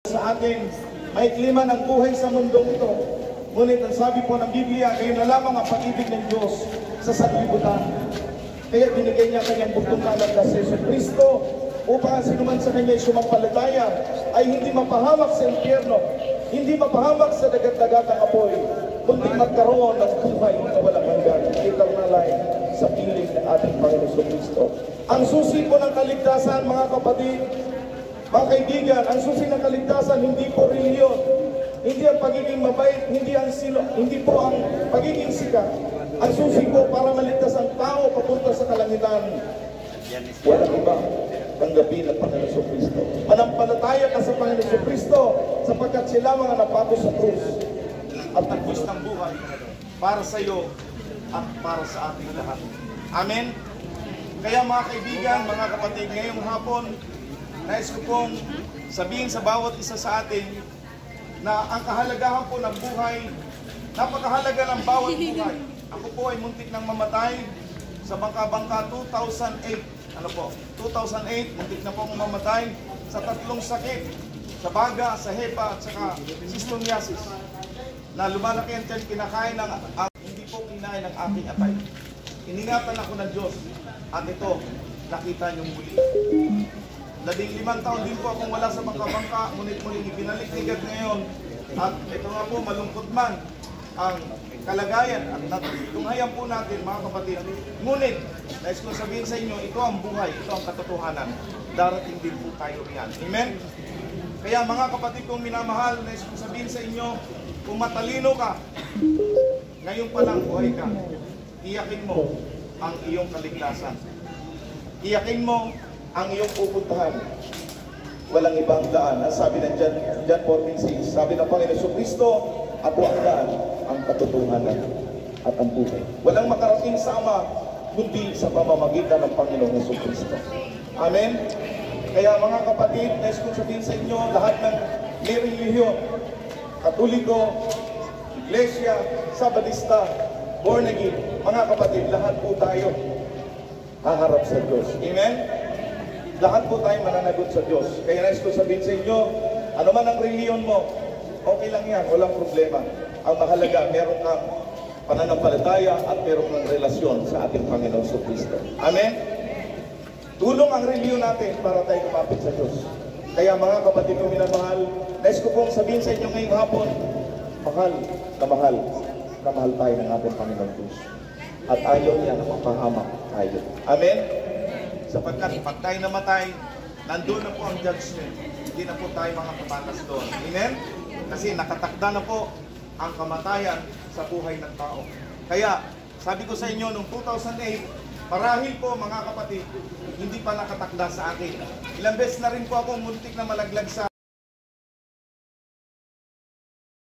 sa atin, maikli man ang buhay sa mundong ito. Ngunit ang sabi po ng Biblia, kayo na lamang ang pag-ibig ng Diyos sa sanlibutan. Kaya binigay niya kanyang bugtong kalat na si Jesucristo upang ang sinuman sa kanya ay sumampalataya ay hindi mapahamak sa impyerno, hindi mapahamak sa dagat-dagatang apoy, kundi magkaroon ng buhay na walang hanggan, eternal life sa piling ng ating Panginoon Jesucristo. Ang susi po ng kaligtasan, mga kapatid, mga kaibigan, ang susi ng kaligtasan hindi po reliyon, hindi ang pagiging mabait, hindi po ang pagiging sikat. Ang susi po para maligtas ang tao papunta sa kalangitan, walang iba, tanggapin ang Panginoon Jesucristo. Manampalataya ka sa Panginoon Jesucristo sapagkat sila mga napago sa krus at nagbuhos ng buhay para sa iyo at para sa ating lahat. Amen? Kaya mga kaibigan, mga kapatid, ngayong hapon, nais ko pong sabihin sa bawat isa sa atin na ang kahalagahan po ng buhay, napakahalaga ng bawat buhay. Ako po ay muntik nang mamatay sa bangka-bangka 2008. Ano po? 2008, muntik na pong mamatay sa 3 sakit. Sa baga, sa hepa, at saka schistomiasis. Na lumalaki ang tiyan, kinakain ng hindi po kinain ng aking atay. Iningatan ako ng Diyos. At ito, nakita niyo muli. 15 taon din po akong wala sa bangka-bangka, ngunit muling ibinalik ni God ngayon. At ito nga po, malungkot man ang kalagayan at natutunghayan po natin, mga kapatid. Ngunit, nais kong sabihin sa inyo, ito ang buhay, ito ang katotohanan. Darating din po tayo riyan. Amen? Kaya mga kapatid kong minamahal, nais kong sabihin sa inyo, kung matalino ka, ngayon pa lang buhay ka, iyakin mo ang iyong kaligtasan. Iyakin mo ang iyong pupuntahan. Walang ibang daan. Ang sabi ng John 14:6, sabi ng Panginoon Jesucristo, ako ang daan, ang katotohanan at ang buhay. Walang makarating sa Ama, kundi sa pamamagitan ng Panginoon Jesucristo. Amen? Kaya mga kapatid, nais kong sabihin sa inyo, lahat ng may relihiyon, Katoliko, Iglesia, Sabadista, born again, mga kapatid, lahat po tayo haharap sa Diyos. Amen? Lahat po tayo mananagot sa Diyos. Kaya nais ko sabihin sa inyo, ano man ang reliyon mo, okay lang yan, walang problema. Ang mahalaga, meron kang pananampalataya at meron kang relasyon sa ating Panginoon Jesucristo. Amen? Tulong ang reliyon natin para tayo kumapit sa Diyos. Kaya mga kapatid ko minamahal, nais ko pong sabihin sa inyo ngayong hapon, mahal na mahal tayo ng ating Panginoon Diyos. At ayaw niya na mapahamak tayo. Amen? Sapagkat pag tayo namatay, nandun na po ang judgment. Hindi na po tayo mga kapatas doon. Amen? Kasi nakatakda na po ang kamatayan sa buhay ng tao. Kaya, sabi ko sa inyo, noong 2008, marahil po mga kapatid, hindi pa nakatakda sa akin. Ilang beses na rin po ako muntik na malaglag sa